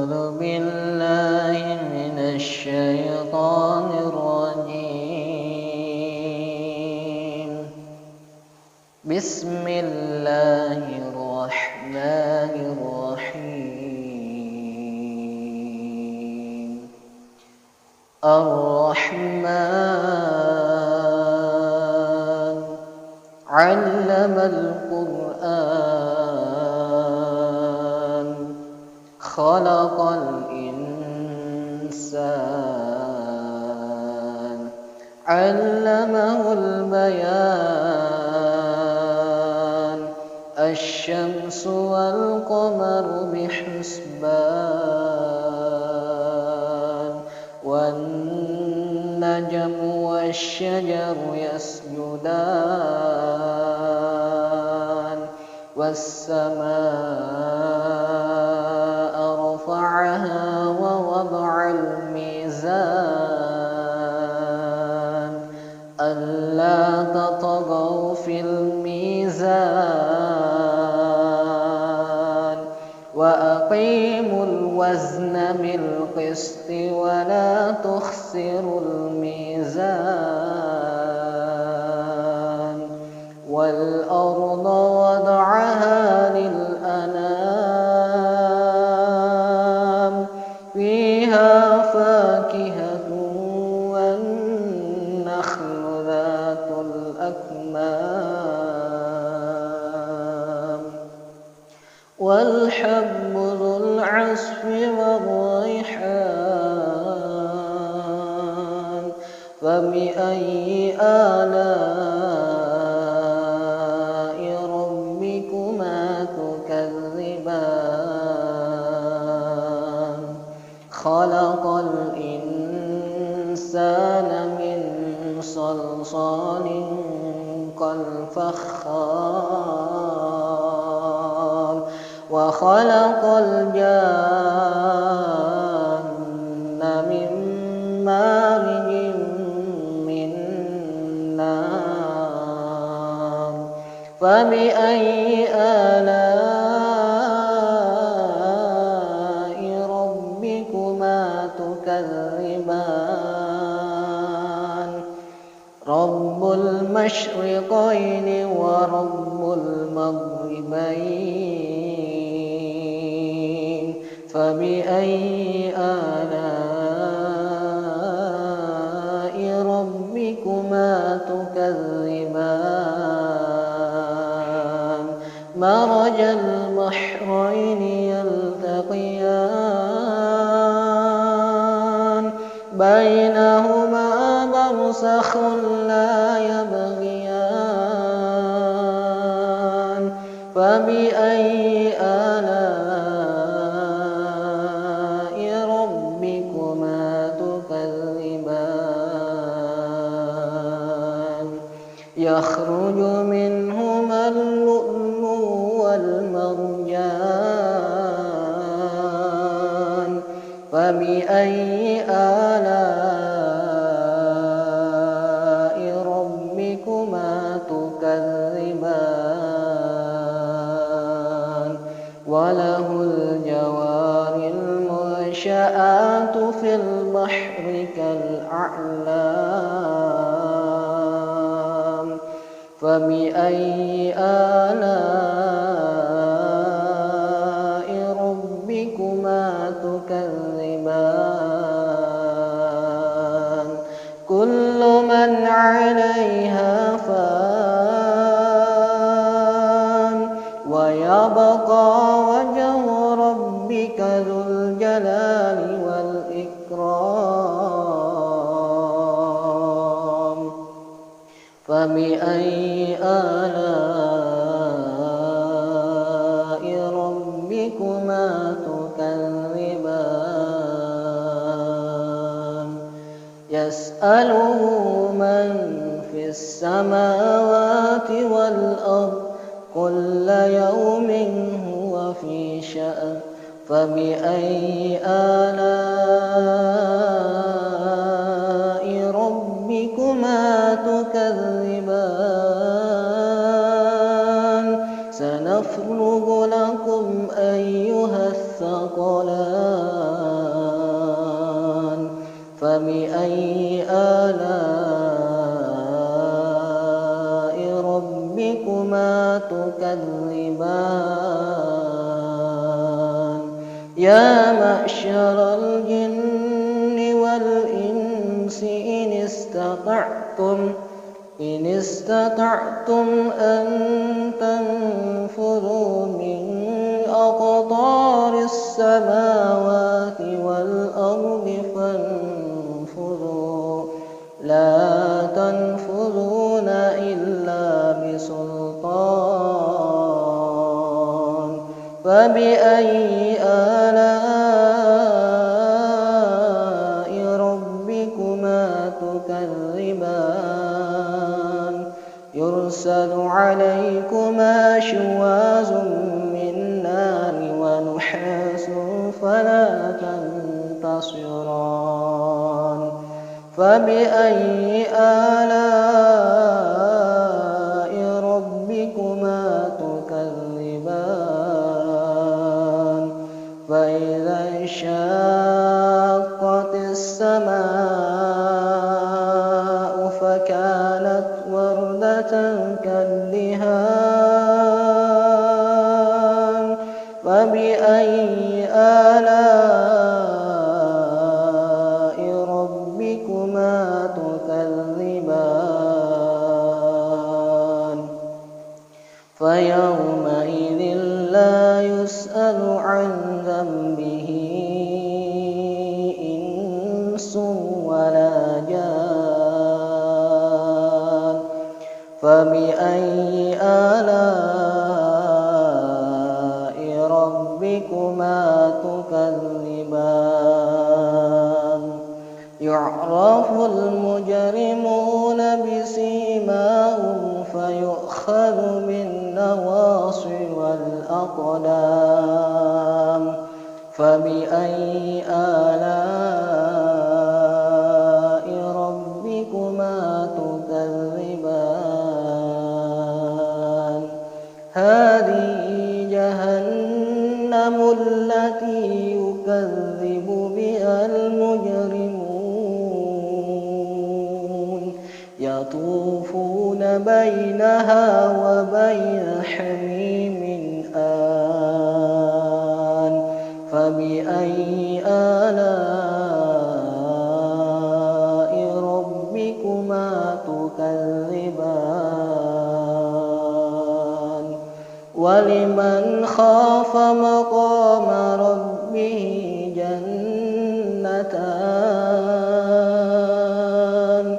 أعوذ بالله من الشيطان الرجيم. بسم الله الرحمن الرحيم. الرحمن علم القرآن خلق الإنسان علمه البيان. الشمس والقمر بحسبان والنجم والشجر يسجدان والسماء رفعها ووضع الميزان ألا تطغوا في الميزان وأقيموا الوزن بالقسط ولا تخسروا الميزان. والأرض وضعها للأنام فيها فاكهة والنخل ذات الأكمام والحب ذو العصف والريحان. فبأي آلاء ربكما تكذبان؟ خلق الإنسان من صلصال كالفخار وخلق الجان من مارج من نار. فبأي آلاء ربكما تكذبان؟ رب المشرقين ورب المغربين. فبأي آلاء ربكما تكذبان؟ مرج البحرين يلتقيان بينهما برزخ لا يبغيان. فبأي آلاء ربكما تكذبان؟ يخرج منهما اللؤلؤ والمرجان. فبأي آلاء ربكما تكذبان؟ وله الجوار المنشآت في البحر كالأعلام. فبأي آلاء ربكما تكذبان؟ كل من عليها فان ويبقى وجه ربك ذو الجلال والإكرام. فبأي آلاء ربكما تكذبان؟ يسأله من في السماوات والأرض كل يوم هو في شأن. فبأي آلاء ربكما تكذبان؟ سنفرغ لكم أيها الثقلان. فبأي آلاء ربكما تكذبان يا معشر الجن والإنس إن استطعتم أن تنفذوا من أقطار السماوات والأرض فانفذوا لا تنفذون إلا بسلطان فبأي آلاء ربكما تكذبان يرسل عليكما شواظ من نار ونحاس فلا تنتصران فبأي آلاء ربكما تكذبان فإذا انشقت السماء فكانت وردة كالدهان فبأي آلاء ربكما تكذبان فيومئذ لا يسأل عن ذنبه إنس ولا جان فبأي آلاء ربكما تكذبان يعرف المجرمون بسيماهم فيؤخذ بالنواصي والأقدام فبأي آلاء ربكما تكذبان هذه جهنم التي يكذب بها المجرمون يطوفون بينها وبين حميم آن فبأي آلاء ربكما تكذبان ولمن خاف مقام ربه جنتان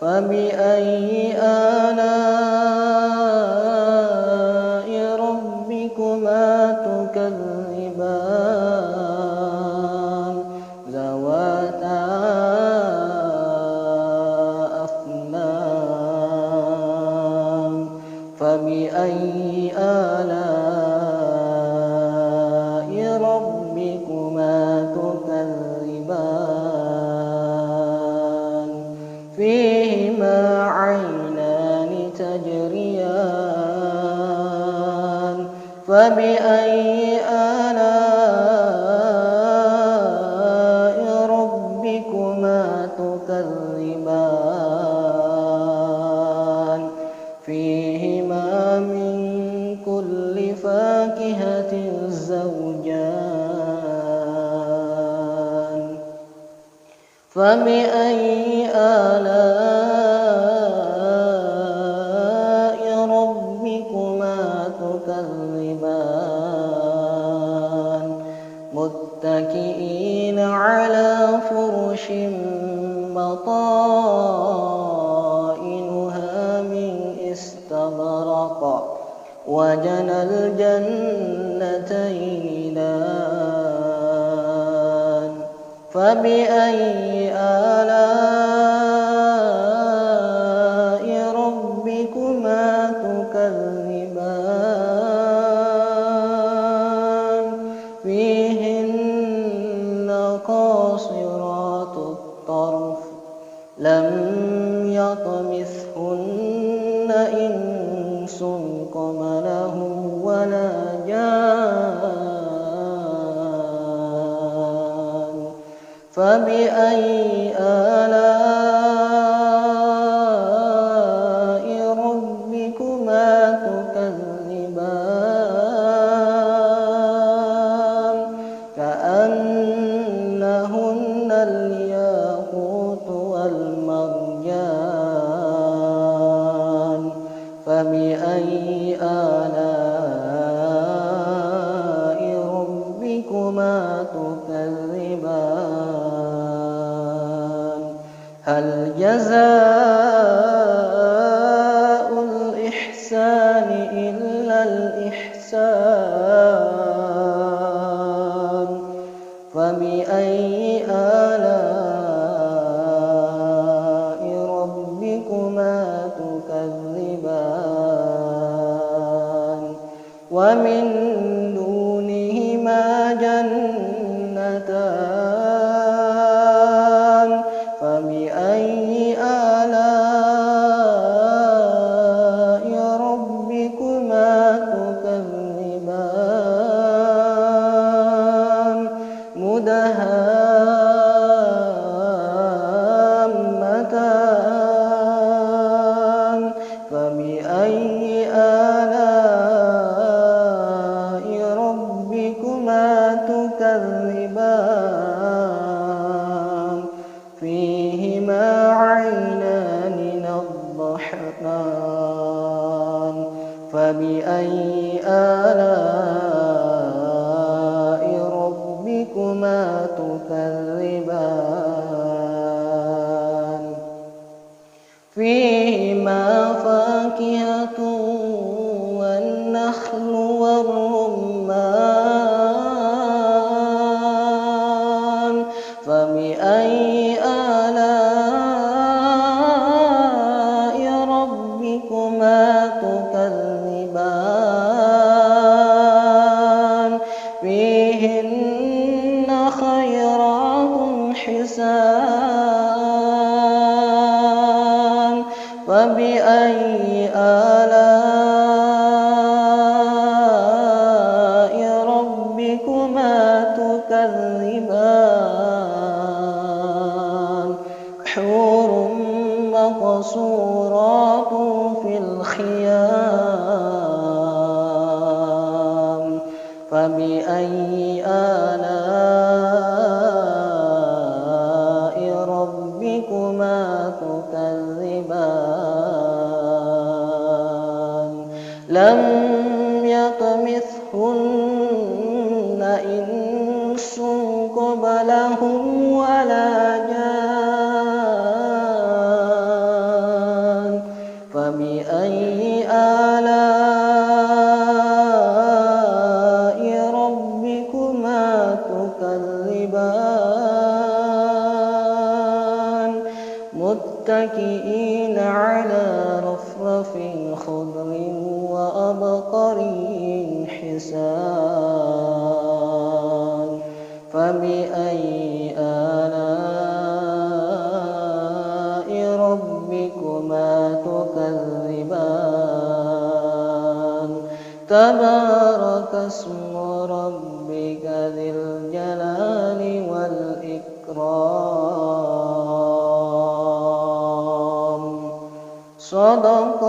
فبأي آلاء ربكما تكذبان ذواتا أفنان فبأي آلاء ربكما تكذبان فيهما عينان تجريان فبأي آلاء ربكما تكذبان فيهما من كل فاكهة زوجان فبأي آلاء ربكما تكذبان متكئين على فرش بطائنها من استبرق وجنى الجنتين دان فبأي آلاء ربكما تكذبان فيهن قاصرات الطرف لم يطمثهن إنس قبلهم ولا جان فبأي آلاء ربكما تكذبان كأنهن الياقوت والمرجان فبأي آلاء ربكما تكذبان هل جزاء الإحسان إلا الإحسان فبأي آلاء ربكما تكذبان ومن دونهما جنتان فبأي آلاء ربكما تكذبان مدهامتان فبأي آلاء ربكما تكذبان فيهما عينان نضحتان فبأي آلاء ربكما تكذبان فيهما فاكهة والنخل والرمان فبأي آلاء ربكما تكذبان فيهن خيرات حسان فبأي آلاء ربكما تكذبان حور مقصورات في الخيام فبأي آلاء ربكما تكذبان لم يطمثهن إنس قبلهم ولا جان فبأي آلاء ربكما تكذبان متكئين على رفرف خضر وأبقري حسان فبأي آلاء ربكما تكذبان تبارك اسم ربك ذي الجلال والإكرام صدق